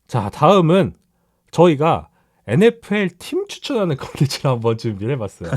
자, 다음은 저희가 NFL 팀 추천하는 컨텐츠를 한번 준비를 해봤어요.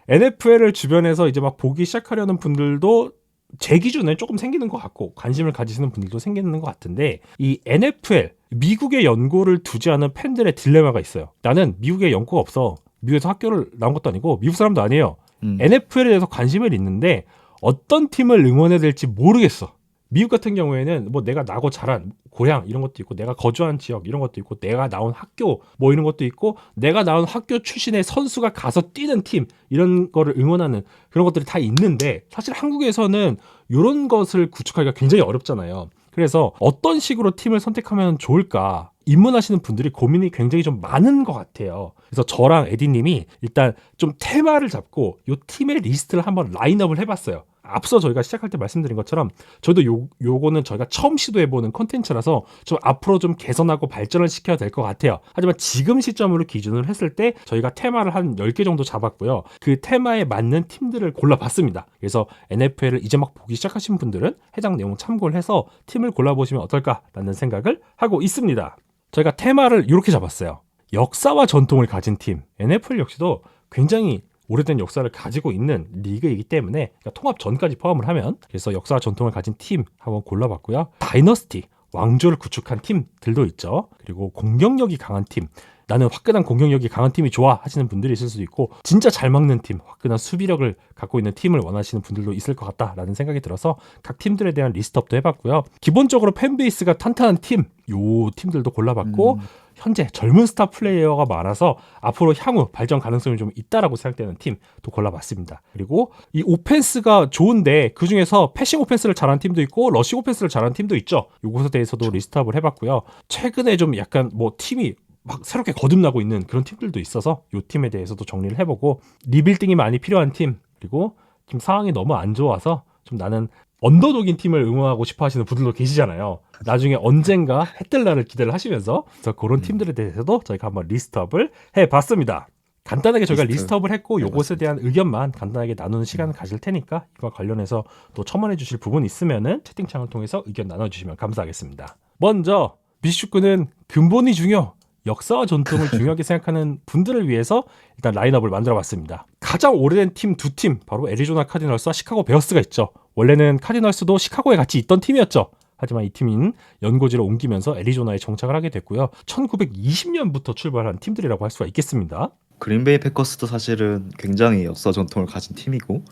NFL을 주변에서 이제 막 보기 시작하려는 분들도 제 기준에 조금 생기는 것 같고 관심을 가지시는 분들도 생기는 것 같은데, 이 NFL 미국의 연고를 두지 않은 팬들의 딜레마가 있어요. 나는 미국에 연고가 없어. 미국에서 학교를 나온 것도 아니고 미국 사람도 아니에요. NFL에 대해서 관심을 있는데 어떤 팀을 응원해야 될지 모르겠어. 미국 같은 경우에는 뭐 내가 나고 자란 고향 이런 것도 있고, 내가 거주한 지역 이런 것도 있고, 내가 나온 학교 뭐 이런 것도 있고, 내가 나온 학교 출신의 선수가 가서 뛰는 팀 이런 거를 응원하는 그런 것들이 다 있는데, 사실 한국에서는 이런 것을 구축하기가 굉장히 어렵잖아요. 그래서 어떤 식으로 팀을 선택하면 좋을까 입문하시는 분들이 고민이 굉장히 좀 많은 것 같아요. 그래서 저랑 에디님이 일단 좀 테마를 잡고 이 팀의 리스트를 한번 라인업을 해봤어요. 앞서 저희가 시작할 때 말씀드린 것처럼 저도 요거는 저희가 처음 시도해보는 콘텐츠라서 좀 앞으로 좀 개선하고 발전을 시켜야 될 것 같아요. 하지만 지금 시점으로 기준을 했을 때 저희가 테마를 한 10개 정도 잡았고요. 그 테마에 맞는 팀들을 골라봤습니다. 그래서 NFL을 이제 막 보기 시작하신 분들은 해당 내용 참고를 해서 팀을 골라보시면 어떨까라는 생각을 하고 있습니다. 저희가 테마를 이렇게 잡았어요. 역사와 전통을 가진 팀. NFL 역시도 굉장히 오래된 역사를 가지고 있는 리그이기 때문에, 그러니까 통합 전까지 포함을 하면, 그래서 역사와 전통을 가진 팀 한번 골라봤고요. 다이너스티, 왕조를 구축한 팀들도 있죠. 그리고 공격력이 강한 팀, 나는 화끈한 공격력이 강한 팀이 좋아 하시는 분들이 있을 수도 있고, 진짜 잘 막는 팀, 화끈한 수비력을 갖고 있는 팀을 원하시는 분들도 있을 것 같다라는 생각이 들어서 각 팀들에 대한 리스트업도 해봤고요. 기본적으로 팬베이스가 탄탄한 팀, 요 팀들도 골라봤고, 현재 젊은 스타 플레이어가 많아서 앞으로 향후 발전 가능성이 좀 있다라고 생각되는 팀도 골라봤습니다. 그리고 이 오펜스가 좋은데 그 중에서 패싱 오펜스를 잘하는 팀도 있고 러싱 오펜스를 잘하는 팀도 있죠. 요것에 대해서도 리스트업을 해봤고요. 최근에 좀 약간 뭐 팀이 막 새롭게 거듭나고 있는 그런 팀들도 있어서 이 팀에 대해서도 정리를 해보고, 리빌딩이 많이 필요한 팀, 그리고 지금 상황이 너무 안 좋아서 좀 나는 언더독인 팀을 응원하고 싶어 하시는 분들도 계시잖아요. 나중에 언젠가 해뜰 날을 기대를 하시면서, 그래서 그런 팀들에 대해서도 저희가 한번 리스트업을 해봤습니다. 간단하게 저희가 리스트업을 했고 요것에 대한 의견만 간단하게 나누는 시간을 가질 테니까 이와 관련해서 또 첨언해 주실 부분 있으면은 채팅창을 통해서 의견 나눠주시면 감사하겠습니다. 먼저 미식축구는 근본이 중요, 역사와 전통을 중요하게 생각하는 분들을 위해서 일단 라인업을 만들어봤습니다. 가장 오래된 팀 두 팀, 바로 애리조나 카디널스와 시카고 베어스가 있죠. 원래는 카디널스도 시카고에 같이 있던 팀이었죠. 하지만 이 팀인 연고지로 옮기면서 애리조나에 정착을 하게 됐고요. 1920년부터 출발한 팀들이라고 할 수가 있겠습니다. 그린베이 패커스도 사실은 굉장히 역사 전통을 가진 팀이고,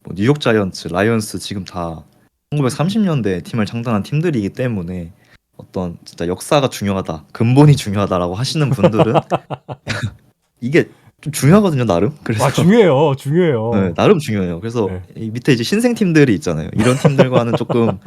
뭐 뉴욕 자이언츠, 라이언스 지금 다 1930년대 팀을 창단한 팀들이기 때문에 어떤 진짜 역사가 중요하다, 근본이 중요하다라고 하시는 분들은 이게 좀 중요하거든요, 나름. 그래서 중요해요. 중요해요. 네, 나름 중요해요. 그래서 네. 이 밑에 이제 신생 팀들이 있잖아요. 이런 팀들과는 조금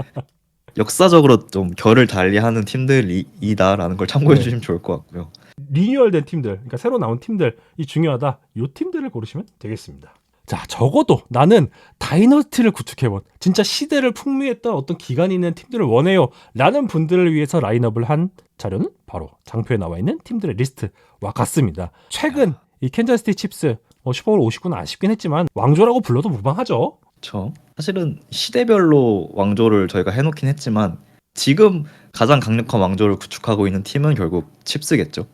역사적으로 좀 결을 달리하는 팀들이다라는 걸 참고해 네. 주시면 좋을 것 같고요. 리뉴얼된 팀들, 그러니까 새로 나온 팀들이 중요하다. 이 팀들을 고르시면 되겠습니다. 자, 적어도 나는 다이너스티를 구축해본, 진짜 시대를 풍미했던 어떤 기간이 있는 팀들을 원해요 라는 분들을 위해서 라인업을 한 자료는 바로 장표에 나와 있는 팀들의 리스트와 같습니다. 최근 이 캔자스시티 칩스 슈퍼볼 59는 아쉽긴 했지만 왕조라고 불러도 무방하죠. 그렇죠. 사실은 시대별로 왕조를 저희가 해놓긴 했지만 지금 가장 강력한 왕조를 구축하고 있는 팀은 결국 칩스겠죠.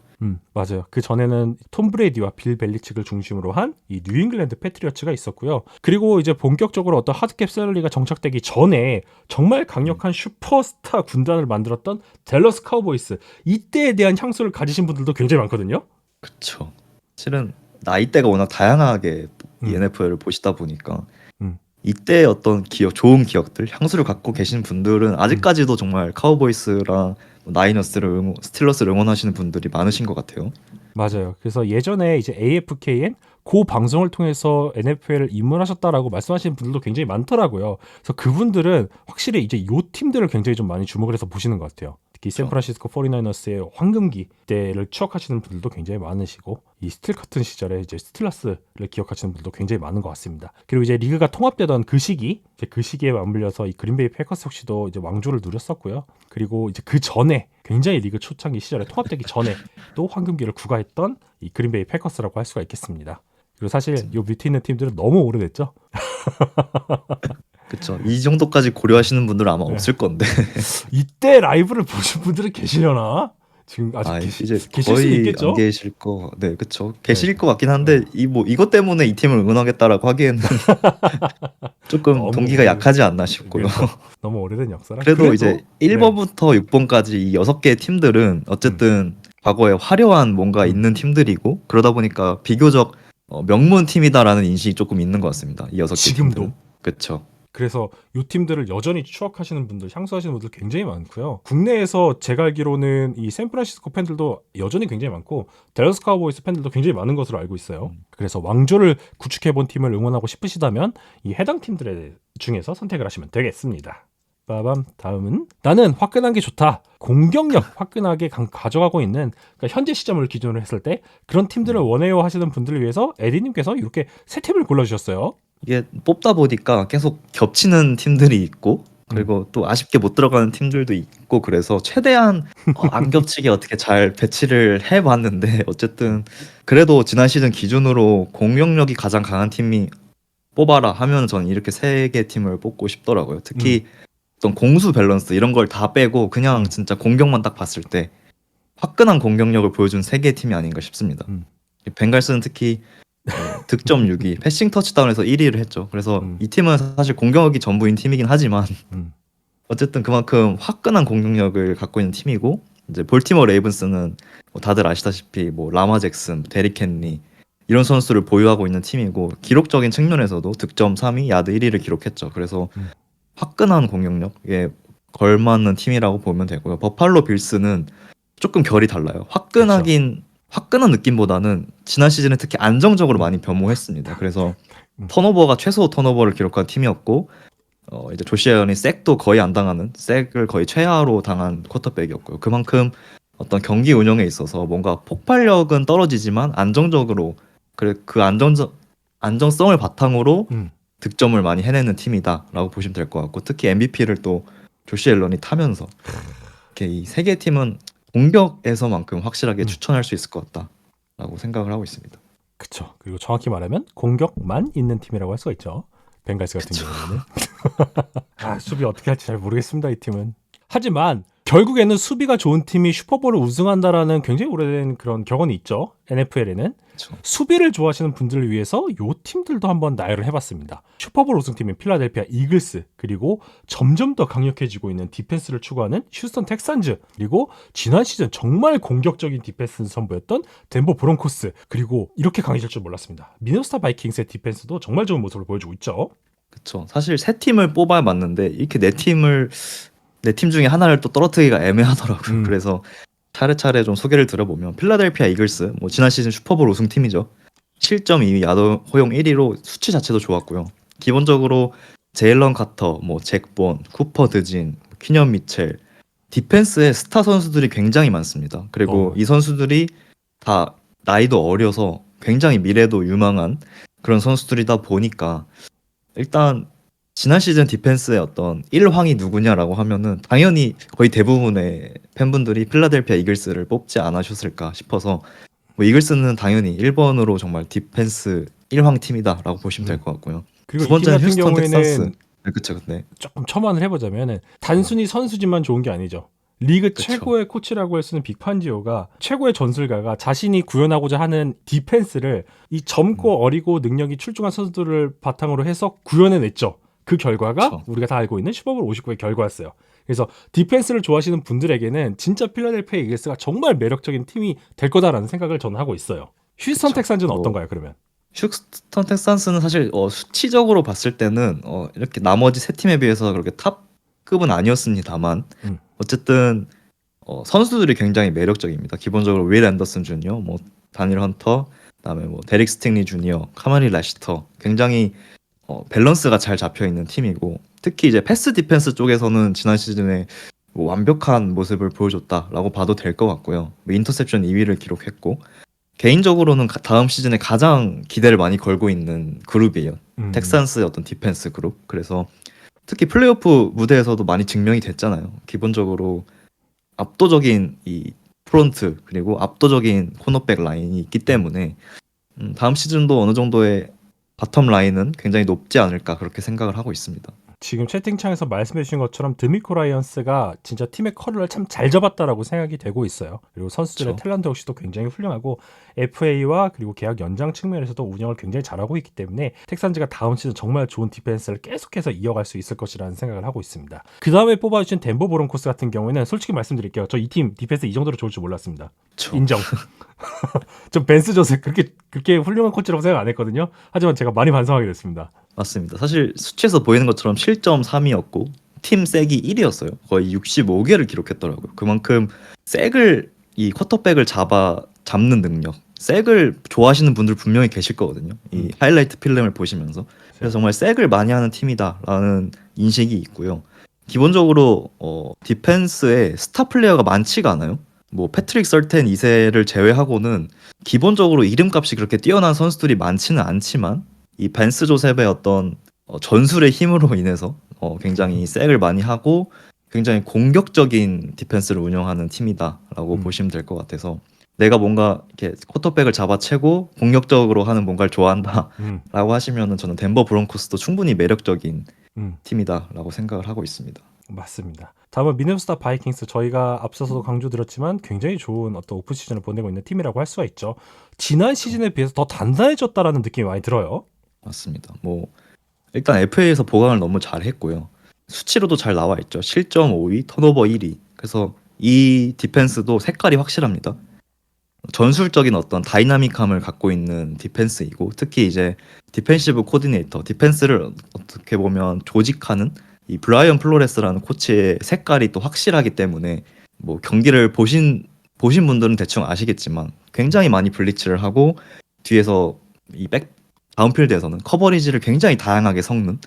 맞아요. 그 전에는 톰 브레이디와 빌 벨리치크를 중심으로 한 이 뉴잉글랜드 패트리어츠가 있었고요. 그리고 이제 본격적으로 어떤 하드캡 셀러리가 정착되기 전에 정말 강력한 슈퍼스타 군단을 만들었던 댈러스 카우보이스, 이때에 대한 향수를 가지신 분들도 굉장히 많거든요. 그렇죠. 실은 나이대가 워낙 다양하게 이 음. NFL을 보시다 보니까 음. 이때 어떤 기억, 좋은 기억들, 향수를 갖고 계신 분들은 아직까지도 정말 카우보이스랑 나이너스를 스틸러스를 응원하시는 분들이 많으신 것 같아요. 맞아요. 그래서 예전에 이제 AFKN 그 방송을 통해서 NFL을 입문하셨다라고 말씀하시는 분들도 굉장히 많더라고요. 그래서 그분들은 확실히 이제 요 팀들을 굉장히 좀 많이 주목을 해서 보시는 것 같아요. 특히 샌프란시스코 49너스의 황금기 때를 추억하시는 분들도 굉장히 많으시고, 이 스틸 커튼 시절에 이제 스틸러스를 기억하시는 분들도 굉장히 많은 것 같습니다. 그리고 이제 리그가 통합되던 그 시기, 이제 그 시기에 맞물려서 이 그린베이 패커스 역시도 이제 왕조를 누렸었고요. 그리고 이제 그 전에 굉장히 리그 초창기 시절에 통합되기 전에 또 황금기를 구가했던 이 그린베이 패커스라고 할 수가 있겠습니다. 그리고 사실 요 밑에 있는 팀들은 너무 오래됐죠. 그렇죠. 이 정도까지 고려하시는 분들은 아마 네. 없을 건데. 이때 라이브를 보신 분들은 계시려나? 지금 아직 아 계시 이제 계실 수는 거의 안 있겠죠? 계실 거 네 그쵸. 네. 계실 것 같긴 어. 한데 이 뭐 이것 때문에 이 팀을 응원하겠다라고 하기에는 조금 너무 동기가 오래된 약하지 않나 싶고요. 그렇죠. 너무 오래된 역사라. 그래도 이제 그래도 1 네. 번부터 6 번까지 이 6 개의 팀들은 음. 어쨌든 과거에 화려한 뭔가 음. 있는 팀들이고 그러다 보니까 비교적 '명문 팀이다.'라는 인식이 쪼끔 있는 것 같습니다, 이 6개 팀들은. 지금도. 그쵸. 그래서 요 팀들을 여전히 추억하시는 분들, 향수하시는 분들 굉장히 많고요. 국내에서 제가 알기로는 이 샌프란시스코 팬들도 여전히 굉장히 많고 댈러스 카우보이스 팬들도 굉장히 많은 것으로 알고 있어요. 음. 그래서 왕조를 구축해 본 팀을 응원하고 싶으시다면 이 해당 팀들의 중에서 선택을 하시면 되겠습니다. 빠밤. 다음은 나는 화끈한 게 좋다. 공격력 화끈하게 가져가고 있는, 그러니까 현재 시점을 기준으로 했을 때 그런 팀들을 원해요 하시는 분들을 위해서 에디님께서 이렇게 세 팀을 골라주셨어요. 이게 뽑다 보니까 계속 겹치는 팀들이 있고 그리고 또 아쉽게 못 들어가는 팀들도 있고 그래서 최대한 안 겹치게 어떻게 잘 배치를 해 봤는데 어쨌든 그래도 지난 시즌 기준으로 공격력이 가장 강한 팀이 뽑아라 하면은 저는 이렇게 3개 팀을 뽑고 싶더라고요. 특히 어떤 공수 밸런스 이런 걸 다 빼고 그냥 음. 진짜 공격만 딱 봤을 때 화끈한 공격력을 보여준 3 개의 팀이 아닌가 싶습니다. 음. 이 벵갈스는 특히 득점 6위, 패싱 터치다운에서 1위를 했죠. 그래서 음. 이 팀은 사실 공격이 전부인 팀이긴 하지만 음. 어쨌든 그만큼 화끈한 공격력을 갖고 있는 팀이고 이제 볼티모어 레이븐스는 뭐 다들 아시다시피 뭐 라마 잭슨, 데릭 헨리 이런 선수를 보유하고 있는 팀이고 기록적인 측면에서도 득점 3위, 야드 1위를 기록했죠. 그래서 음. 화끈한 공격력에 걸맞는 팀이라고 보면 되고요. 버팔로 빌스는 조금 결이 달라요. 화끈한 느낌보다는 지난 시즌에 특히 안정적으로 많이 변모했습니다. 그래서 턴오버가 최소 턴오버를 기록한 팀이었고 이제 조시 알런이 색도 거의 안 당하는, 색을 거의 최하로 당한 쿼터백이었고요. 그만큼 어떤 경기 운영에 있어서 뭔가 폭발력은 떨어지지만 안정적으로 그 안정성을 바탕으로 음. 득점을 많이 해내는 팀이다라고 보시면 될 것 같고 특히 MVP를 또 조시 앨런이 타면서 이렇게 이 세 개 팀은 공격에서만큼 확실하게 추천할 수 있을 것 같다라고 생각을 하고 있습니다. 그쵸. 그리고 정확히 말하면 공격만 있는 팀이라고 할 수가 있죠. 벵갈스 같은 그쵸. 경우에는. 아, 수비 어떻게 할지 잘 모르겠습니다, 이 팀은. 하지만 결국에는 수비가 좋은 팀이 슈퍼볼을 우승한다라는 굉장히 오래된 그런 격언이 있죠. NFL에는. 그쵸. 수비를 좋아하시는 분들을 위해서 요 팀들도 한번 나열을 해봤습니다. 슈퍼볼 우승팀인 필라델피아 이글스, 그리고 점점 더 강력해지고 있는 디펜스를 추구하는 휴스턴 텍산즈, 그리고 지난 시즌 정말 공격적인 디펜스 선보였던 덴버 브론코스, 그리고 이렇게 강해질 줄 몰랐습니다. 미네소타 바이킹스의 디펜스도 정말 좋은 모습을 보여주고 있죠. 그쵸. 사실 세 팀을 뽑아야 맞는데 이렇게 네 팀 중에 하나를 또 떨어뜨리기가 애매하더라고요. 그래서 차례차례 좀 소개를 들어보면 필라델피아 이글스, 뭐 지난 시즌 슈퍼볼 우승팀이죠. 실점 2위, 야도 허용 1위로 수치 자체도 좋았고요. 기본적으로 제일런 카터, 뭐 잭본, 쿠퍼 드진, 퀴년 미첼 디펜스에 스타 선수들이 굉장히 많습니다. 그리고 이 선수들이 다 나이도 어려서 굉장히 미래도 유망한 그런 선수들이다 보니까 일단 지난 시즌 디펜스의 어떤 1황이 누구냐라고 하면은 당연히 거의 대부분의 팬분들이 필라델피아 이글스를 뽑지 않으셨을까 싶어서 뭐 이글스는 당연히 1번으로 정말 디펜스 1황 팀이다라고 보시면 될 것 같고요. 그리고 두 이 팀 번째는 같은 휴스턴 텍사스. 경우에는 네, 그쵸, 네. 조금 첨언을 해보자면 단순히 선수진만 좋은 게 아니죠. 리그 그쵸. 최고의 코치라고 할 수 있는 빅판지오가 최고의 전술가가 자신이 구현하고자 하는 디펜스를 이 젊고 어리고 능력이 출중한 선수들을 바탕으로 해서 구현해냈죠. 그 결과가 그쵸. 우리가 다 알고 있는 슈퍼볼 59의 결과였어요. 그래서 디펜스를 좋아하시는 분들에게는 진짜 필라델피아 이글스가 정말 매력적인 팀이 될 거다라는 생각을 저는 하고 있어요. 휴스턴 그쵸. 텍산즈는 뭐 어떤가요, 그러면? 휴스턴 텍산스는 사실 수치적으로 봤을 때는 이렇게 나머지 세 팀에 비해서 그렇게 탑급은 아니었습니다만 어쨌든 선수들이 굉장히 매력적입니다. 기본적으로 윌 앤더슨 주니어, 뭐 다닐 헌터, 그다음에 뭐 데릭 스팅리 주니어, 카마리 라시터 굉장히 밸런스가 잘 잡혀 있는 팀이고 특히 이제 패스 디펜스 쪽에서는 지난 시즌에 뭐 완벽한 모습을 보여줬다라고 봐도 될 것 같고요. 뭐 인터셉션 2위를 기록했고 개인적으로는 다음 시즌에 가장 기대를 많이 걸고 있는 그룹이에요. 텍산스의 어떤 디펜스 그룹. 그래서 특히 플레이오프 무대에서도 많이 증명이 됐잖아요. 기본적으로 압도적인 이 프론트 그리고 압도적인 코너백 라인이 있기 때문에 다음 시즌도 어느 정도의 바텀 라인은 굉장히 높지 않을까 그렇게 생각을 하고 있습니다. 지금 채팅창에서 말씀해 주신 것처럼 드미코 라이언스가 진짜 팀의 커리어를 참 잘 잡았다라고 생각이 되고 있어요. 그리고 선수들의 그쵸. 탤런트 역시도 굉장히 훌륭하고 FA와 그리고 계약 연장 측면에서도 운영을 굉장히 잘하고 있기 때문에 텍산즈가 다음 시즌 정말 좋은 디펜스를 계속해서 이어갈 수 있을 것이라는 생각을 하고 있습니다. 그 다음에 뽑아주신 덴버 브론코스 같은 경우에는 솔직히 말씀드릴게요. 저 이 팀 디펜스 이 정도로 좋을 줄 몰랐습니다. 그쵸. 인정. 좀 벤스 조셉 그렇게 훌륭한 코치라고 생각 안 했거든요. 하지만 제가 많이 반성하게 됐습니다. 맞습니다. 사실 수치에서 보이는 것처럼 실점 3위였고 팀 색이 1위였어요. 거의 65개를 기록했더라고요. 그만큼 색을 이 쿼터백을 잡는 능력, 색을 좋아하시는 분들 분명히 계실 거거든요. 이 하이라이트 필름을 보시면서 그래서 정말 색을 많이 하는 팀이다라는 인식이 있고요. 기본적으로 디펜스에 스타 플레이어가 많지가 않아요. 뭐 패트릭 설텐 2세를 제외하고는 기본적으로 이름값이 그렇게 뛰어난 선수들이 많지는 않지만 이 벤스 조셉의 어떤 전술의 힘으로 인해서 굉장히 색을 많이 하고 굉장히 공격적인 디펜스를 운영하는 팀이다라고 보시면 될 것 같아서 내가 뭔가 이렇게 쿼터백을 잡아채고 공격적으로 하는 뭔가를 좋아한다라고 하시면은 저는 덴버 브론코스도 충분히 매력적인 팀이다라고 생각을 하고 있습니다. 맞습니다. 다음은 미네소타 바이킹스. 저희가 앞서서도 강조드렸지만 굉장히 좋은 어떤 오프 시즌을 보내고 있는 팀이라고 할 수가 있죠. 지난 시즌에 비해서 더 단단해졌다라는 느낌이 많이 들어요. 맞습니다. 뭐 일단 FA에서 보강을 너무 잘했고요. 수치로도 잘 나와 있죠. 실점 5위, 턴오버 1위. 그래서 이 디펜스도 색깔이 확실합니다. 전술적인 어떤 다이나믹함을 갖고 있는 디펜스이고 특히 이제 디펜시브 코디네이터, 디펜스를 어떻게 보면 조직하는 이 브라이언 플로레스라는 코치의 색깔이 또 확실하기 때문에 뭐 경기를 보신 분들은 대충 아시겠지만 굉장히 많이 블리츠를 하고 뒤에서 이 다운필드에서는 커버리지를 굉장히 다양하게 섞는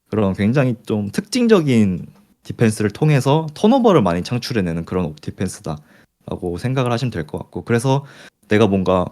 그런 굉장히 좀 특징적인 디펜스를 통해서 턴오버를 많이 창출해내는 그런 디펜스다라고 생각을 하시면 될 것 같고 그래서 내가 뭔가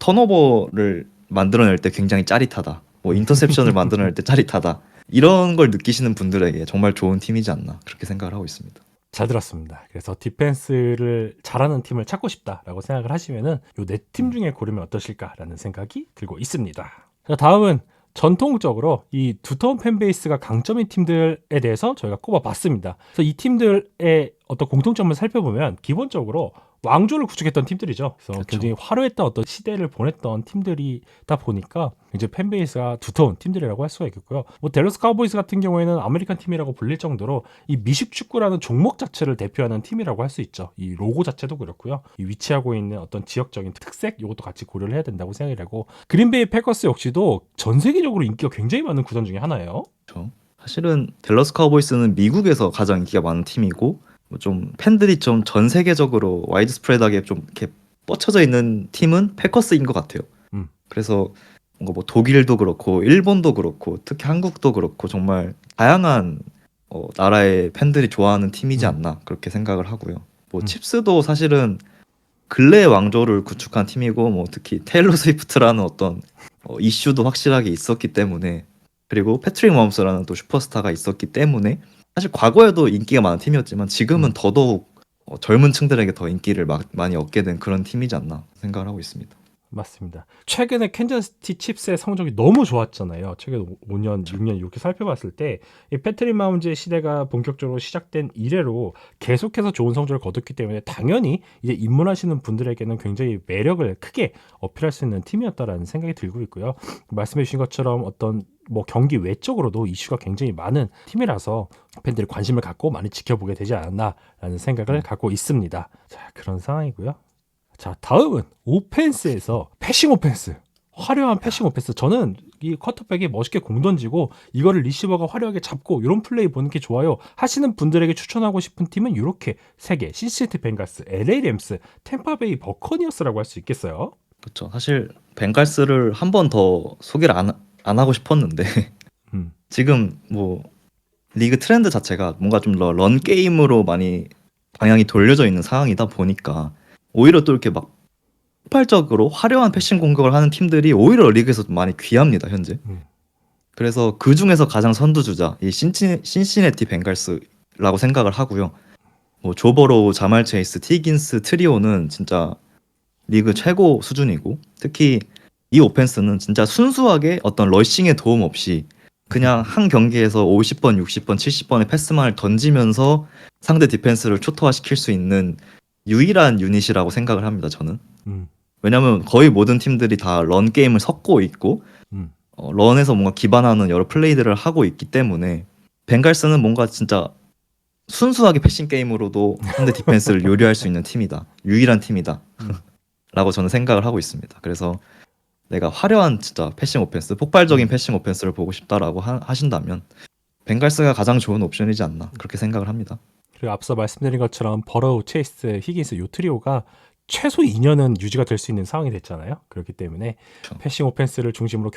턴오버를 만들어낼 때 굉장히 짜릿하다 뭐 인터셉션을 만들어낼 때 짜릿하다 이런 걸 느끼시는 분들에게 정말 좋은 팀이지 않나 그렇게 생각을 하고 있습니다. 잘 들었습니다. 그래서 디펜스를 잘하는 팀을 찾고 싶다라고 생각을 하시면은 요 네 팀 중에 고르면 어떠실까라는 생각이 들고 있습니다. 자, 다음은 전통적으로 이 두터운 팬베이스가 강점인 팀들에 대해서 저희가 꼽아봤습니다. 그래서 이 팀들의 어떤 공통점을 살펴보면 기본적으로 왕조를 구축했던 팀들이죠. 그래서 그렇죠. 굉장히 화려했던 어떤 시대를 보냈던 팀들이다 보니까 이제 팬베이스가 두터운 팀들이라고 할 수가 있겠고요. 뭐 댈러스 카우보이스 같은 경우에는 아메리칸 팀이라고 불릴 정도로 이 미식 축구라는 종목 자체를 대표하는 팀이라고 할 수 있죠. 이 로고 자체도 그렇고요. 이 위치하고 있는 어떤 지역적인 특색 이것도 같이 고려를 해야 된다고 생각이 되고 그린베이 패커스 역시도 전 세계적으로 인기가 굉장히 많은 구단 중에 하나예요. 그렇죠. 사실은 댈러스 카우보이스는 미국에서 가장 인기가 많은 팀이고 뭐 좀 팬들이 좀 전 세계적으로 와이드 스프레드하게 좀 이렇게 뻗쳐져 있는 팀은 패커스인 것 같아요. 그래서 뭔가 뭐 독일도 그렇고 일본도 그렇고 특히 한국도 그렇고 정말 다양한 나라의 팬들이 좋아하는 팀이지 않나 그렇게 생각을 하고요. 뭐 칩스도 사실은 근래의 왕조를 구축한 팀이고 뭐 특히 테일러 스위프트라는 어떤 이슈도 확실하게 있었기 때문에 그리고 패트릭 마홈스라는 또 슈퍼스타가 있었기 때문에 사실 과거에도 인기가 많은 팀이었지만 지금은 더더욱 젊은 층들에게 더 인기를 많이 얻게 된 그런 팀이지 않나 생각을 하고 있습니다. 맞습니다. 최근에 캔자스시티 칩스의 성적이 너무 좋았잖아요. 최근 5년, 6년 이렇게 살펴봤을 때 이 패트릭 마홈즈의 시대가 본격적으로 시작된 이래로 계속해서 좋은 성적을 거뒀기 때문에 당연히 이제 입문하시는 분들에게는 굉장히 매력을 크게 어필할 수 있는 팀이었다라는 생각이 들고 있고요. 말씀해 주신 것처럼 어떤 뭐 경기 외적으로도 이슈가 굉장히 많은 팀이라서 팬들이 관심을 갖고 많이 지켜보게 되지 않았나라는 생각을 갖고 있습니다. 자, 그런 상황이고요. 자, 다음은 오펜스에서 패싱 오펜스. 화려한 패싱 오펜스. 저는 이 쿼터백이 멋있게 공 던지고 이거를 리시버가 화려하게 잡고 이런 플레이 보는 게 좋아요 하시는 분들에게 추천하고 싶은 팀은 이렇게 3개. 신시내티 벵갈스, LA 램스, 템파베이 버커니어스라고 할 수 있겠어요. 그렇죠. 사실 벵갈스를 한 번 더 소개를 안 하고 싶었는데 지금 뭐 리그 트렌드 자체가 뭔가 좀 런 게임으로 많이 방향이 돌려져 있는 상황이다 보니까 오히려 또 이렇게 막 폭발적으로 화려한 패싱 공격을 하는 팀들이 오히려 리그에서 많이 귀합니다 현재. 그래서 그 중에서 가장 선두주자 이 신시내티 벵갈스라고 생각을 하고요. 뭐 조버로우, 자말 체이스, 티긴스 트리오는 진짜 리그 최고 수준이고 특히 이 오펜스는 진짜 순수하게 어떤 러싱의 도움 없이 그냥 한 경기에서 50번, 60번, 70번의 패스만을 던지면서 상대 디펜스를 초토화시킬 수 있는 유일한 유닛이라고 생각을 합니다. 저는. 음, 왜냐면 거의 모든 팀들이 다 런 게임을 섞고 있고 음, 런에서 뭔가 기반하는 여러 플레이들을 하고 있기 때문에 벵갈스는 뭔가 진짜 순수하게 패싱 게임으로도 상대 디펜스를 요리할 수 있는 팀이다. 유일한 팀이다. 라고 저는 생각을 하고 있습니다. 그래서 내가 화려한 진짜 패싱 오펜스, 폭발적인 패싱 오펜스를 보고 싶다라고 하신다면 벵갈스가 가장 좋은 옵션이지 않나 그렇게 생각을 합니다. 그리고 앞서 말씀드린 것처럼 버러우, 체이스, 히긴스 요 트리오가 최소 2년은 유지가 될 수 있는 상황이 됐잖아요. 그렇기 때문에 그렇죠. 패싱 오펜스를 중심으로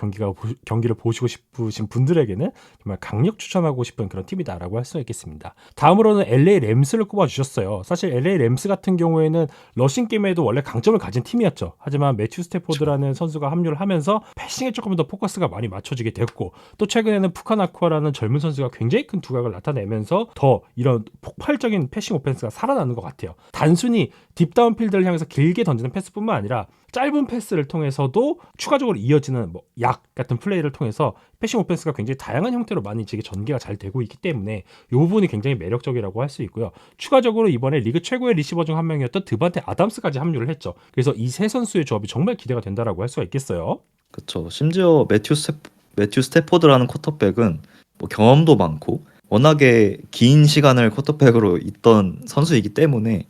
경기를 보시고 싶으신 분들에게는 정말 강력 추천하고 싶은 그런 팀이다라고 할 수 있겠습니다. 다음으로는 LA 램스를 꼽아주셨어요. 사실 LA 램스 같은 경우에는 러싱 게임에도 원래 강점을 가진 팀이었죠. 하지만 매튜 스태포드라는 선수가 합류를 하면서 패싱에 조금 더 포커스가 많이 맞춰지게 됐고 또 최근에는 푸카나쿠아라는 젊은 선수가 굉장히 큰 두각을 나타내면서 더 이런 폭발적인 패싱 오펜스가 살아나는 것 같아요. 단순히 딥다운 필드를 향해서 길게 던지는 패스뿐만 아니라 짧은 패스를 통해서도 추가적으로 이어지는 약 같은 플레이를 통해서 패싱 오펜스가 굉장히 다양한 형태로 많이 지금 전개가 잘 되고 있기 때문에 이 부분이 굉장히 매력적이라고 할 수 있고요. 추가적으로 이번에 리그 최고의 리시버 중 한 명이었던 드반테 아담스까지 합류를 했죠. 그래서 이 세 선수의 조합이 정말 기대가 된다라고 할 수가 있겠어요. 그렇죠. 심지어 매튜 스태포드라는 쿼터백은 뭐 경험도 많고 워낙에 긴 시간을 쿼터백으로 있던 선수이기 때문에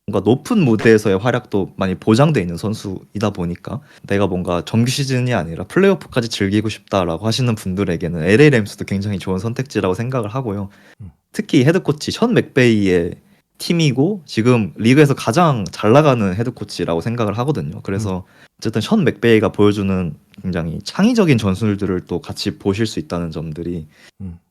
뭔가 높은 무대에서의 활약도 많이 보장돼 있는 선수이다 보니까 내가 뭔가 정규 시즌이 아니라 플레이오프까지 즐기고 싶다라고 하시는 분들에게는 LA 램스도 굉장히 좋은 선택지라고 생각을 하고요. 특히 헤드코치 션 맥베이의 팀이고 지금 리그에서 가장 잘 나가는 헤드코치라고 생각을 하거든요. 그래서 어쨌든 션 맥베이가 보여주는 굉장히 창의적인 전술들을 또 같이 보실 수 있다는 점들이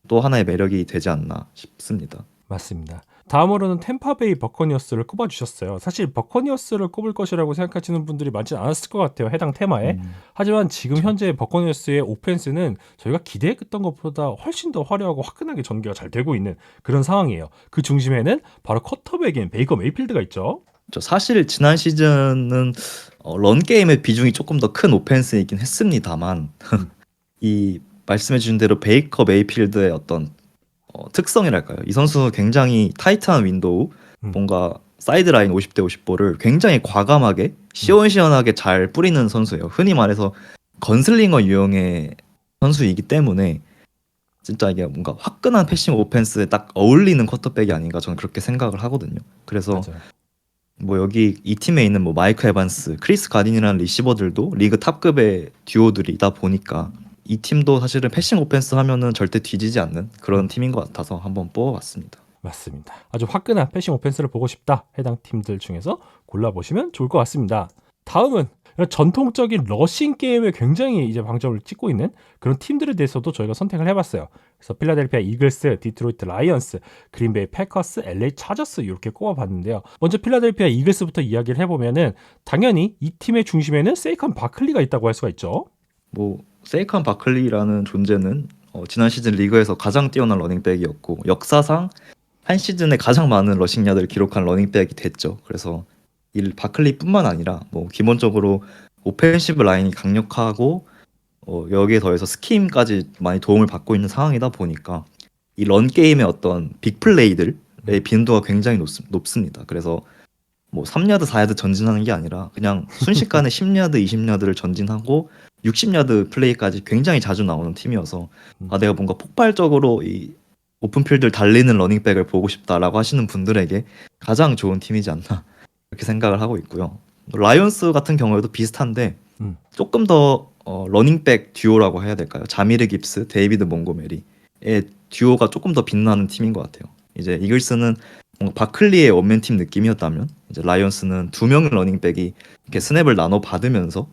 또 하나의 매력이 되지 않나 싶습니다. 맞습니다. 다음으로는 템파베이 버커니어스를 꼽아주셨어요. 사실 버커니어스를 꼽을 것이라고 생각하시는 분들이 많지는 않았을 것 같아요. 해당 테마에. 하지만 지금 현재 버커니어스의 오펜스는 저희가 기대했던 것보다 훨씬 더 화려하고 화끈하게 전개가 잘 되고 있는 그런 상황이에요. 그 중심에는 바로 쿼터백인 베이커 메이필드가 있죠. 사실 지난 시즌은 런 게임의 비중이 조금 더 큰 오펜스이긴 했습니다만 이 말씀해 주신 대로 베이커 메이필드의 어떤 특성이랄까요? 이 선수 굉장히 타이트한 윈도우, 뭔가 사이드라인 50대 50볼을 굉장히 과감하게 시원시원하게 잘 뿌리는 선수예요. 흔히 말해서 건슬링어 유형의 선수이기 때문에 진짜 이게 뭔가 화끈한 패싱 오펜스에 딱 어울리는 쿼터백이 아닌가 저는 그렇게 생각을 하거든요. 그래서 맞아요. 뭐 여기 이 팀에 있는 뭐 마이크 에반스, 크리스 가딘이라는 리시버들도 리그 탑급의 듀오들이다 보니까 이 팀도 사실은 패싱 오펜스 하면은 절대 뒤지지 않는 그런 팀인 것 같아서 한번 뽑아봤습니다. 맞습니다. 아주 화끈한 패싱 오펜스를 보고 싶다. 해당 팀들 중에서 골라보시면 좋을 것 같습니다. 다음은 이런 전통적인 러싱 게임에 굉장히 이제 방점을 찍고 있는 그런 팀들에 대해서도 저희가 선택을 해봤어요. 그래서 필라델피아 이글스, 디트로이트 라이언스, 그린베이 패커스, LA 차저스 이렇게 꼽아봤는데요. 먼저 필라델피아 이글스부터 이야기를 해보면은 당연히 이 팀의 중심에는 세이컨 바클리가 있다고 할 수가 있죠. 뭐 세이컨 바클리라는 존재는 지난 시즌 리그에서 가장 뛰어난 러닝백이었고 역사상 한 시즌에 가장 많은 러싱야드를 기록한 러닝백이 됐죠. 그래서 이 바클리뿐만 아니라 뭐 기본적으로 오펜시브 라인이 강력하고 여기에 더해서 스킴까지 많이 도움을 받고 있는 상황이다 보니까 이 런 게임의 어떤 빅플레이들의 빈도가 굉장히 높습니다. 그래서 뭐 3야드, 4야드 전진하는 게 아니라 그냥 순식간에 10야드, 20야드를 전진하고 60야드 플레이까지 굉장히 자주 나오는 팀이어서 내가 뭔가 폭발적으로 이 오픈필드를 달리는 러닝백을 보고 싶다라고 하시는 분들에게 가장 좋은 팀이지 않나 그렇게 생각을 하고 있고요. 라이온스 같은 경우에도 비슷한데 조금 더 러닝백 듀오라고 해야 될까요? 자미르 깁스, 데이비드 몽고메리의 듀오가 조금 더 빛나는 팀인 것 같아요. 이제 이글스는 뭔가 바클리의 원맨팀 느낌이었다면 이제 라이온스는 두 명의 러닝백이 이렇게 스냅을 나눠 받으면서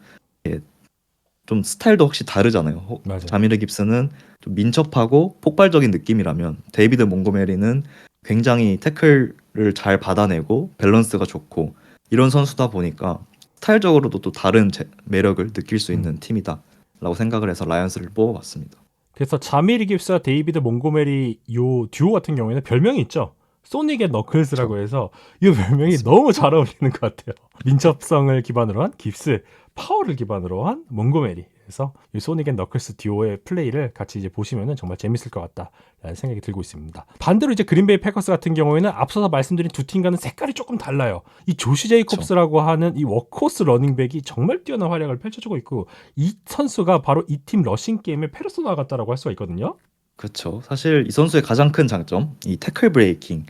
좀 스타일도 혹시 다르잖아요. 맞아요. 자미르 깁스는 좀 민첩하고 폭발적인 느낌이라면 데이비드 몽고메리는 굉장히 태클을 잘 받아내고 밸런스가 좋고 이런 선수다 보니까 스타일적으로도 또 다른 매력을 느낄 수 있는 팀이다라고 생각을 해서 라이언스를 뽑아봤습니다. 그래서 자미리 깁스와 데이비드 몽고메리 요 듀오 같은 경우에는 별명이 있죠. 소닉 앤 너클스라고 해서 이 별명이 맞습니다. 너무 잘 어울리는 것 같아요. 민첩성을 기반으로 한 깁스, 파워를 기반으로 한 몽고메리. 그래서 이 소닉 앤 너클스 듀오의 플레이를 같이 이제 보시면은 정말 재밌을 것 같다라는 생각이 들고 있습니다. 반대로 이제 그린베이 패커스 같은 경우에는 앞서서 말씀드린 두 팀과는 색깔이 조금 달라요. 이 조시 제이콥스라고 하는 이 워크호스 러닝백이 정말 뛰어난 활약을 펼쳐주고 있고, 이 선수가 바로 이 팀 러싱 게임의 페르소나 같다라고 할 수가 있거든요. 그렇죠. 사실 이 선수의 가장 큰 장점, 이 태클 브레이킹.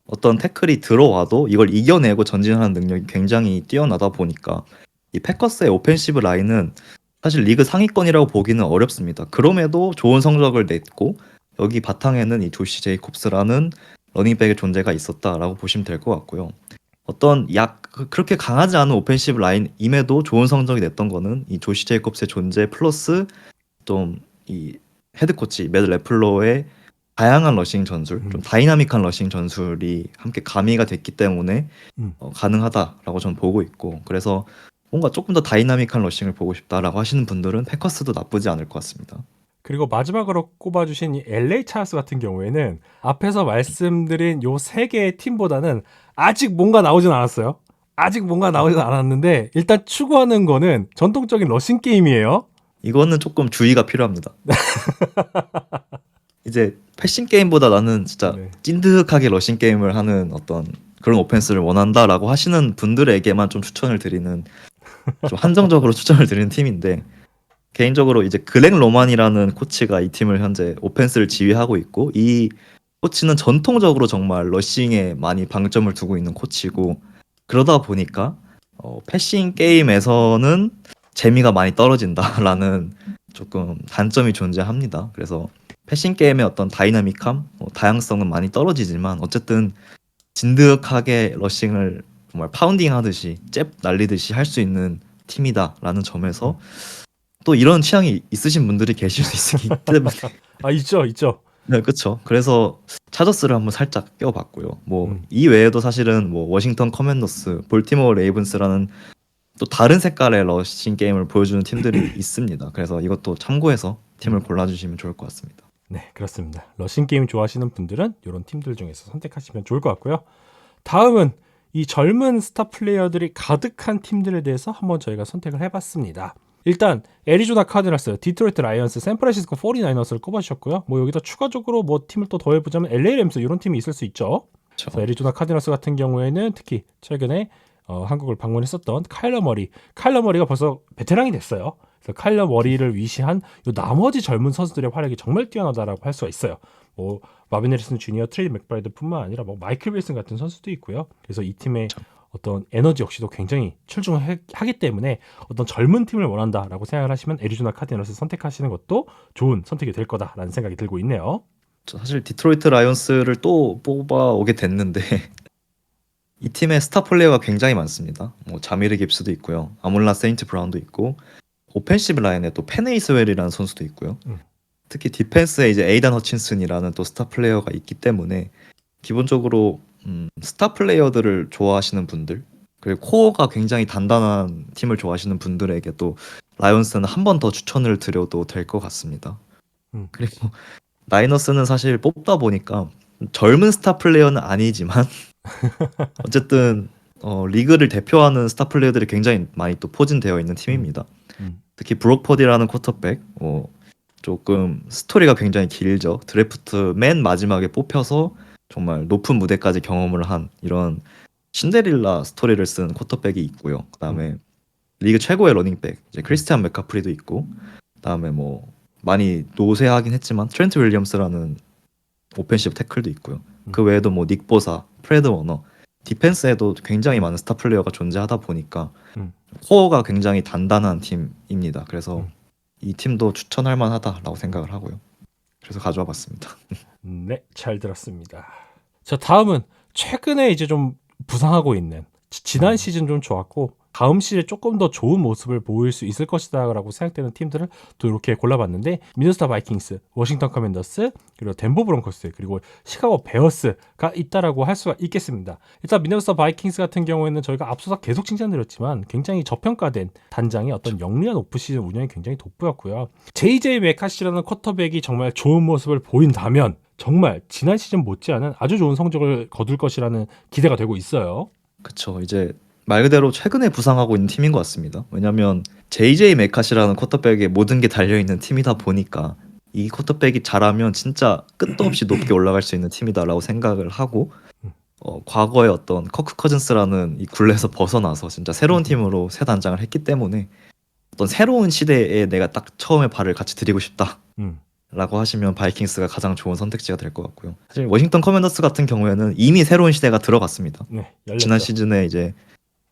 어떤 태클이 들어와도 이걸 이겨내고 전진하는 능력이 굉장히 뛰어나다 보니까 이 패커스의 오펜시브 라인은 사실 리그 상위권이라고 보기는 어렵습니다. 그럼에도 좋은 성적을 냈고 여기 바탕에는 이 조시 제이콥스라는 러닝백의 존재가 있었다라고 보시면 될 것 같고요. 어떤 그렇게 강하지 않은 오펜시브 라인임에도 좋은 성적이 냈던 거는 이 조시 제이콥스의 존재 플러스 좀 이 헤드코치 매드 레플러의 다양한 러싱 전술, 좀 다이나믹한 러싱 전술이 함께 가미가 됐기 때문에 가능하다라고 저는 보고 있고, 그래서 뭔가 조금 더 다이나믹한 러싱을 보고 싶다라고 하시는 분들은 패커스도 나쁘지 않을 것 같습니다. 그리고 마지막으로 꼽아주신 이 LA 차스 같은 경우에는 앞에서 말씀드린 요 세 개의 팀보다는 아직 뭔가 나오진 않았어요. 아직 뭔가 나오진 않았는데 일단 추구하는 거는 전통적인 러싱 게임이에요. 이거는 조금 주의가 필요합니다. 이제 패싱 게임보다 나는 진짜 네. 찐득하게 러싱 게임을 하는 어떤 그런 오펜스를 원한다라고 하시는 분들에게만 좀 추천을 드리는, 좀 한정적으로 추천을 드리는 팀인데, 개인적으로 이제 글렉 로만이라는 코치가 이 팀을 현재 오펜스를 지휘하고 있고, 이 코치는 전통적으로 정말 러싱에 많이 방점을 두고 있는 코치고, 그러다 보니까 패싱 게임에서는 재미가 많이 떨어진다라는 조금 단점이 존재합니다. 그래서 패싱 게임의 어떤 다이나믹함, 다양성은 많이 떨어지지만 어쨌든 진득하게 러싱을 정말 파운딩 하듯이 잽 날리듯이 할 수 있는 팀이다라는 점에서 또 이런 취향이 있으신 분들이 계실 수 있기 때문에 아, 있죠. 네, 그렇죠. 그래서 차저스를 한번 살짝 껴봤고요. 뭐 이 외에도 사실은 뭐 워싱턴 커맨더스, 볼티모어 레이븐스라는 또 다른 색깔의 러싱 게임을 보여주는 팀들이 있습니다. 그래서 이것도 참고해서 팀을 골라주시면 좋을 것 같습니다. 네, 그렇습니다. 러싱 게임 좋아하시는 분들은 이런 팀들 중에서 선택하시면 좋을 것 같고요. 다음은 이 젊은 스타 플레이어들이 가득한 팀들에 대해서 한번 저희가 선택을 해봤습니다. 일단 애리조나 카디널스, 디트로이트 라이언스, 샌프란시스코 49어스를 꼽아주셨고요. 뭐 여기다 추가적으로 뭐 팀을 또 더해보자면 LA 램스 이런 팀이 있을 수 있죠. 그렇죠. 그래서 애리조나 카디널스 같은 경우에는 특히 최근에 한국을 방문했었던 카일러 머리가 벌써 베테랑이 됐어요. 그래서 카일러 머리를 위시한 요 나머지 젊은 선수들의 활약이 정말 뛰어나다라고 할 수가 있어요. 뭐 마빈 해리슨 주니어, 트레이 맥브라이드뿐만 아니라 뭐 마이클 윌슨 같은 선수도 있고요. 그래서 이 팀의 어떤 에너지 역시도 굉장히 출중하기 때문에 어떤 젊은 팀을 원한다라고 생각을 하시면 애리조나 카디널스 선택하시는 것도 좋은 선택이 될 거다라는 생각이 들고 있네요. 사실 디트로이트 라이온스를 또 뽑아오게 됐는데 이 팀의 스타 플레이어가 굉장히 많습니다. 뭐 자미르 깁스도 있고요, 아몰라 세인트 브라운도 있고, 오펜시브 라인에 또 페네이스웰이라는 선수도 있고요. 특히 디펜스에 이제 에이단 허친슨이라는 또 스타 플레이어가 있기 때문에 기본적으로 스타 플레이어들을 좋아하시는 분들, 그리고 코어가 굉장히 단단한 팀을 좋아하시는 분들에게 또 라이온스는 한 번 더 추천을 드려도 될 것 같습니다. 그리고 나이너스는 사실 뽑다 보니까 젊은 스타 플레이어는 아니지만 어쨌든 리그를 대표하는 스타 플레이어들이 굉장히 많이 또 포진되어 있는 팀입니다. 특히 브록 퍼디라는 쿼터백, 조금 스토리가 굉장히 길죠. 드래프트 맨 마지막에 뽑혀서 정말 높은 무대까지 경험을 한 이런 신데렐라 스토리를 쓴 쿼터백이 있고요. 그다음에 리그 최고의 러닝백 이제 크리스티안 맥카프리도 있고, 그다음에 뭐 많이 노쇠하긴 했지만 트렌트 윌리엄스라는 오펜시브 태클도 있고요. 그 외에도 뭐 닉 보사, 프레드 워너, 디펜스에도 굉장히 많은 스타 플레이어가 존재하다 보니까 코어가 굉장히 단단한 팀입니다. 그래서 이 팀도 추천할 만하다라고 생각을 하고요. 그래서 가져와 봤습니다. 네, 잘 들었습니다. 자, 다음은 최근에 이제 좀 부상하고 있는, 지난 시즌 좀 좋았고 다음 시즌에 조금 더 좋은 모습을 보일 수 있을 것이다라고 생각되는 팀들을 또 이렇게 골라봤는데, 미네소타 바이킹스, 워싱턴 커맨더스, 그리고 덴버 브론코스, 그리고 시카고 베어스가 있다라고 할 수가 있겠습니다. 일단 미네소타 바이킹스 같은 경우에는 저희가 앞서서 계속 칭찬드렸지만 굉장히 저평가된 단장의 어떤 영리한 오프시즌 운영이 굉장히 돋보였고요. JJ 메카시라는 쿼터백이 정말 좋은 모습을 보인다면 정말 지난 시즌 못지않은 아주 좋은 성적을 거둘 것이라는 기대가 되고 있어요. 그쵸. 이제 말 그대로 최근에 부상하고 있는 팀인 것 같습니다. 왜냐면 JJ 맥카시라는 쿼터백에 모든 게 달려 있는 팀이다 보니까 이 쿼터백이 잘하면 진짜 끝도 없이 높게 올라갈 수 있는 팀이다라고 생각을 하고 과거에 어떤 커크 커즌스라는 이 굴레에서 벗어나서 진짜 새로운 팀으로 새 단장을 했기 때문에 어떤 새로운 시대에 내가 딱 처음에 발을 같이 들이고 싶다. 음. 라고 하시면 바이킹스가 가장 좋은 선택지가 될 것 같고요. 사실 워싱턴 커맨더스 같은 경우에는 이미 새로운 시대가 들어갔습니다. 네, 열렸죠. 지난 시즌에 이제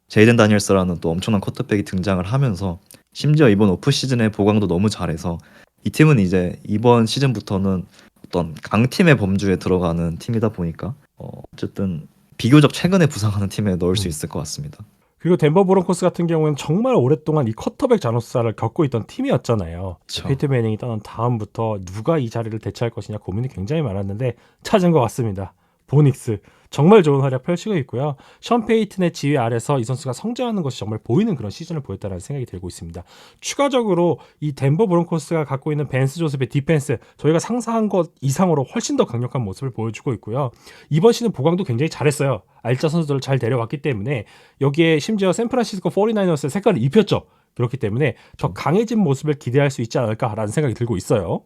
제이든 다니엘스라는 또 엄청난 쿼터백이 등장을 하면서 심지어 이번 오프 시즌에 보강도 너무 잘해서 이 팀은 이제 이번 시즌부터는 어떤 강팀의 범주에 들어가는 팀이다 보니까 어쨌든 비교적 최근에 부상하는 팀에 넣을 수 있을 것 같습니다. 그리고 덴버 브론코스 같은 경우에는 정말 오랫동안 이 쿼터백 잔혹사를 겪고 있던 팀이었잖아요. 그쵸. 페이트 매닝이 떠난 다음부터 누가 이 자리를 대체할 것이냐 고민이 굉장히 많았는데 찾은 것 같습니다. 보닉스 정말 좋은 활약 펼치고 있고요. 션 페이튼의 지휘 아래서 이 선수가 성장하는 것이 정말 보이는 그런 시즌을 보였다는 생각이 들고 있습니다. 추가적으로 이 덴버 브론코스가 갖고 있는 벤스 조셉의 디펜스 저희가 상상한 것 이상으로 훨씬 더 강력한 모습을 보여주고 있고요. 이번 시즌 보강도 굉장히 잘했어요. 알짜 선수들을 잘 데려왔기 때문에 여기에 심지어 샌프란시스코 49ers의 색깔을 입혔죠. 그렇기 때문에 더 강해진 모습을 기대할 수 있지 않을까라는 생각이 들고 있어요.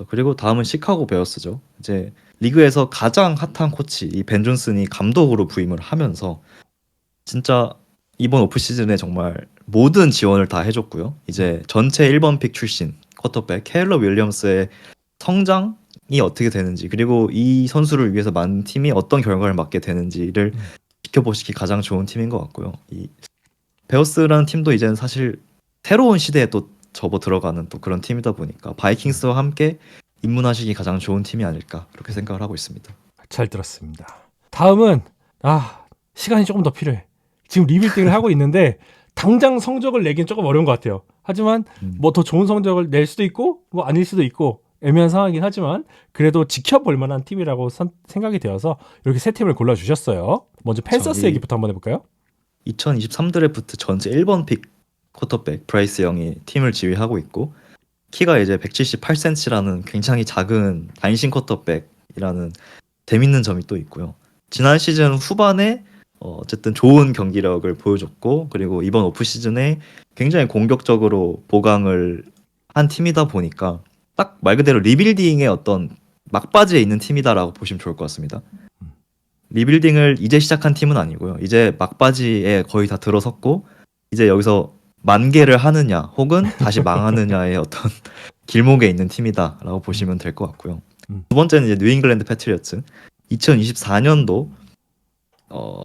그리고 다음은 시카고 베어스죠. 이제 리그에서 가장 핫한 코치 이 벤 존슨이 감독으로 부임을 하면서 진짜 이번 오프 시즌에 정말 모든 지원을 다 해줬고요. 이제 전체 1번 픽 출신 쿼터백 케일러 윌리엄스의 성장이 어떻게 되는지 그리고 이 선수를 위해서 만든 팀이 어떤 결과를 맞게 되는지를 지켜보시기 가장 좋은 팀인 것 같고요. 이 베어스라는 팀도 이제는 사실 새로운 시대에 또 접어 들어가는 또 그런 팀이다 보니까 바이킹스와 함께 입문하시기 가장 좋은 팀이 아닐까 그렇게 생각을 하고 있습니다. 잘 들었습니다. 다음은 시간이 조금 더 필요해. 지금 리빌딩을 하고 있는데 당장 성적을 내긴 조금 어려운 것 같아요. 하지만 뭐 더 좋은 성적을 낼 수도 있고 뭐 아닐 수도 있고 애매한 상황이긴 하지만 그래도 지켜볼 만한 팀이라고 생각이 되어서 이렇게 세 팀을 골라주셨어요. 먼저 펜서스 얘기부터 한번 해볼까요? 2023 드래프트 전체 1번 픽 쿼터백 브라이스 영이 팀을 지휘하고 있고 키가 이제 178cm라는 굉장히 작은 단신 쿼터백이라는 재밌는 점이 또 있고요. 지난 시즌 후반에 어쨌든 좋은 경기력을 보여줬고 그리고 이번 오프 시즌에 굉장히 공격적으로 보강을 한 팀이다 보니까 딱 말 그대로 리빌딩의 어떤 막바지에 있는 팀이다라고 보시면 좋을 것 같습니다. 리빌딩을 이제 시작한 팀은 아니고요. 이제 막바지에 거의 다 들어섰고 이제 여기서 만개를 하느냐 혹은 다시 망하느냐의 어떤 길목에 있는 팀이다라고 보시면 될 것 같고요. 두 번째는 이제 뉴잉글랜드 패트리어츠 2024년도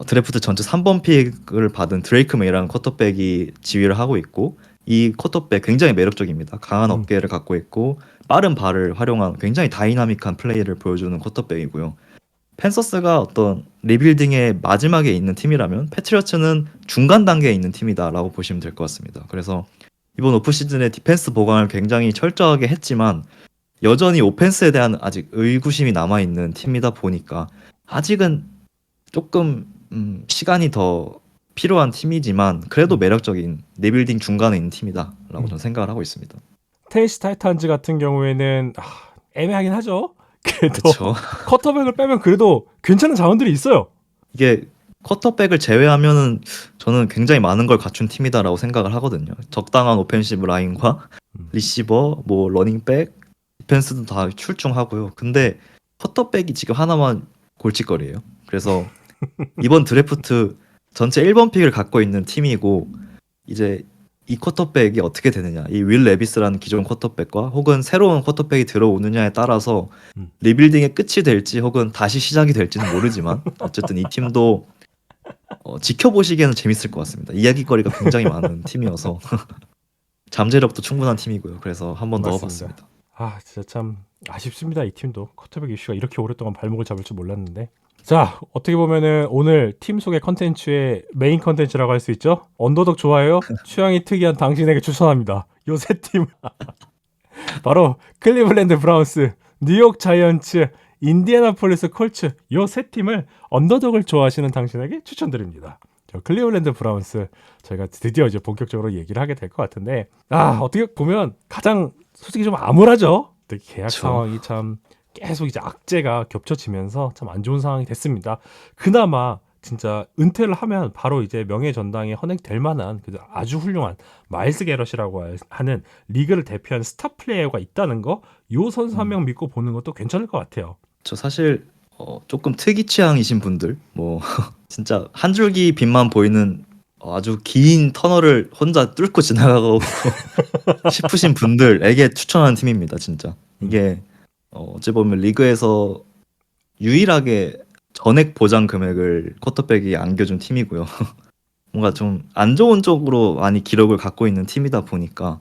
드래프트 전체 3번 픽을 받은 드레이크 메이라는 쿼터백이 지휘를 하고 있고 이 쿼터백 굉장히 매력적입니다. 강한 어깨를 갖고 있고 빠른 발을 활용한 굉장히 다이나믹한 플레이를 보여주는 쿼터백이고요. 펜서스가 어떤 리빌딩의 마지막에 있는 팀이라면 패트리어츠는 중간 단계에 있는 팀이다라고 보시면 될 것 같습니다. 그래서 이번 오프 시즌에 디펜스 보강을 굉장히 철저하게 했지만 여전히 오펜스에 대한 아직 의구심이 남아있는 팀이다 보니까 아직은 조금 시간이 더 필요한 팀이지만 그래도 매력적인 리빌딩 중간에 있는 팀이다라고 저는 생각을 하고 있습니다. 테이스 타이탄즈 같은 경우에는 애매하긴 하죠. 그래도 그쵸. 쿼터백을 빼면 그래도 괜찮은 자원들이 있어요. 이게 쿼터백을 제외하면은 저는 굉장히 많은 걸 갖춘 팀이다라고 생각을 하거든요. 적당한 오펜시브 라인과 리시버, 뭐 러닝백, 디펜스도 다 출중하고요. 근데 쿼터백이 지금 하나만 골칫거리예요. 그래서 이번 드래프트 전체 1번 픽을 갖고 있는 팀이고 이제 이 쿼터백이 어떻게 되느냐 이 윌 레비스라는 기존 쿼터백과 혹은 새로운 쿼터백이 들어오느냐에 따라서 리빌딩의 끝이 될지 혹은 다시 시작이 될지는 모르지만 어쨌든 이 팀도 지켜보시기에는 재밌을 것 같습니다. 이야기거리가 굉장히 많은 팀이어서 잠재력도 충분한 팀이고요. 그래서 한번 넣어봤습니다. 진짜 참 아쉽습니다. 이 팀도 쿼터백 이슈가 이렇게 오랫동안 발목을 잡을 줄 몰랐는데 자, 어떻게 보면은 오늘 팀 속의 컨텐츠의 메인 컨텐츠라고 할 수 있죠? 언더독 좋아해요? 취향이 특이한 당신에게 추천합니다. 요 세 팀. 바로 클리블랜드 브라운스, 뉴욕 자이언츠, 인디애나폴리스 콜츠 요 세 팀을 언더독을 좋아하시는 당신에게 추천드립니다. 저 클리블랜드 브라운스 저희가 드디어 이제 본격적으로 얘기를 하게 될 것 같은데 어떻게 보면 가장 솔직히 좀 암울하죠. 계약 상황이 참 계속 이제 악재가 겹쳐지면서 참 안 좋은 상황이 됐습니다. 그나마 진짜 은퇴를 하면 바로 이제 명예전당에 헌액될 만한 아주 훌륭한 마일스 게럿이라고 하는 리그를 대표하는 스타 플레이어가 있다는 거, 요 선수 한 명 믿고 보는 것도 괜찮을 것 같아요. 저 사실 조금 특이 취향이신 분들, 뭐 진짜 한 줄기 빛만 보이는 아주 긴 터널을 혼자 뚫고 지나가고 싶으신 분들에게 추천하는 팀입니다. 진짜 이게 어찌 보면 리그에서 유일하게 전액 보장 금액을 쿼터백이 안겨준 팀이고요. 뭔가 좀 안 좋은 쪽으로 많이 기록을 갖고 있는 팀이다 보니까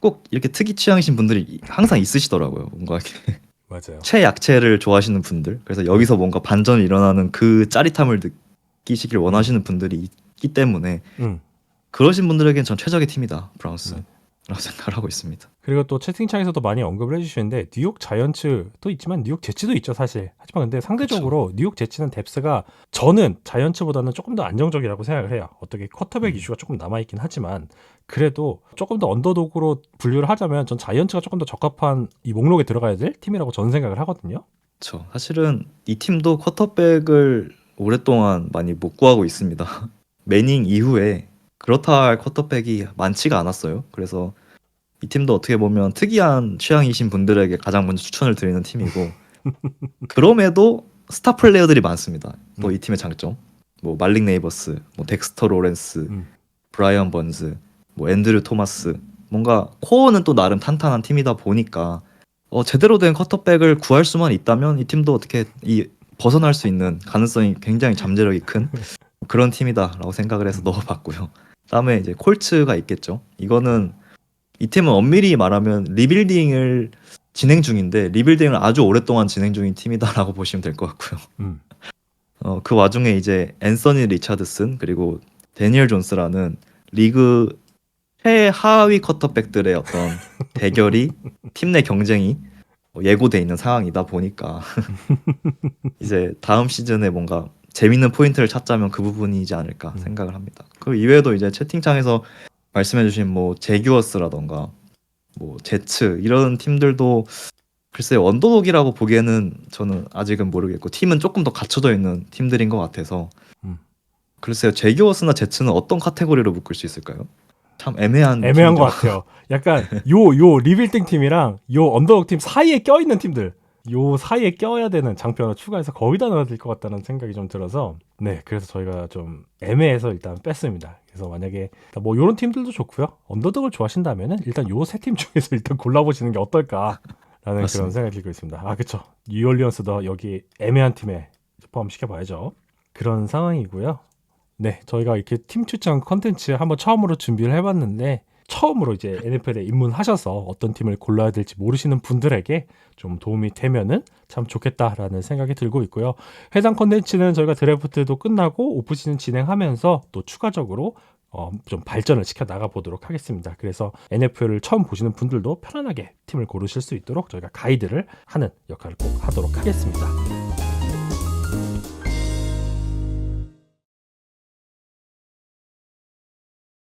꼭 이렇게 특이 취향이신 분들이 항상 있으시더라고요. 뭔가 이렇게 맞아요. 최약체를 좋아하시는 분들, 그래서 여기서 뭔가 반전이 일어나는 그 짜릿함을 느끼시길 원하시는 분들이 있기 때문에 그러신 분들에겐 전 최적의 팀이다, 브라운스라고 생각을 하고 있습니다. 그리고 또 채팅창에서도 많이 언급을 해주시는데 뉴욕 자이언츠도 있지만 뉴욕 제치도 있죠 사실. 하지만 근데 상대적으로 뉴욕 제치는 뎁스가 저는 자이언츠보다는 조금 더 안정적이라고 생각을 해요. 어떻게 쿼터백 이슈가 조금 남아있긴 하지만 그래도 조금 더 언더독으로 분류를 하자면 전 자이언츠가 조금 더 적합한 이 목록에 들어가야 될 팀이라고 저는 생각을 하거든요. 그렇죠. 사실은 이 팀도 쿼터백을 오랫동안 많이 못 구하고 있습니다. 매닝 이후에 그렇다 할 쿼터백이 많지가 않았어요. 그래서 이 팀도 어떻게 보면 특이한 취향이신 분들에게 가장 먼저 추천을 드리는 팀이고 그럼에도 스타 플레이어들이 많습니다. 또 이 팀의 장점, 뭐 말릭 네이버스, 뭐 덱스터 로렌스, 브라이언 번즈, 뭐 앤드류 토마스, 뭔가 코어는 또 나름 탄탄한 팀이다 보니까 제대로 된 쿼터백을 구할 수만 있다면 이 팀도 어떻게 벗어날 수 있는 가능성이 굉장히 잠재력이 큰 그런 팀이다라고 생각을 해서 넣어봤고요. 다음에 이제 콜츠가 있겠죠. 이거는 이 팀은 엄밀히 말하면 리빌딩을 진행 중인데 리빌딩을 아주 오랫동안 진행 중인 팀이다라고 보시면 될 것 같고요. 그 와중에 이제 앤서니 리차드슨 그리고 데니얼 존스라는 리그 최하위 쿼터백들의 어떤 대결이 팀 내 경쟁이 예고돼 있는 상황이다 보니까 이제 다음 시즌에 뭔가 재밌는 포인트를 찾자면 그 부분이지 않을까 생각을 합니다. 그 이외에도 이제 채팅창에서 말씀해주신 뭐 제규어스라던가 뭐 제츠 이런 팀들도 글쎄 언더독이라고 보기에는 저는 아직은 모르겠고 팀은 조금 더 갖춰져 있는 팀들인 것 같아서 글쎄요, 제규어스나 제츠는 어떤 카테고리로 묶을 수 있을까요? 참 애매한 것 같아요. 약간 요 리빌딩 팀이랑 요 언더독 팀 사이에 껴있는 팀들, 요 사이에 껴야 되는 장편을 추가해서 거의 다 넣어야 될 것 같다는 생각이 좀 들어서 네, 그래서 저희가 좀 애매해서 일단 뺐습니다. 그래서 만약에 뭐 요런 팀들도 좋고요. 언더독을 좋아하신다면은 일단 요 세 팀 중에서 일단 골라보시는 게 어떨까라는 맞습니다. 그런 생각이 들고 있습니다. 아, 그쵸. 뉴올리언스도 여기 애매한 팀에 포함시켜봐야죠. 그런 상황이고요. 네, 저희가 이렇게 팀 추천 컨텐츠 한번 처음으로 준비를 해봤는데 처음으로 이제 NFL에 입문하셔서 어떤 팀을 골라야 될지 모르시는 분들에게 좀 도움이 되면은 참 좋겠다라는 생각이 들고 있고요. 해당 컨텐츠는 저희가 드래프트도 끝나고 오프시즌 진행하면서 또 추가적으로 좀 발전을 시켜 나가 보도록 하겠습니다. 그래서 NFL을 처음 보시는 분들도 편안하게 팀을 고르실 수 있도록 저희가 가이드를 하는 역할을 꼭 하도록 하겠습니다.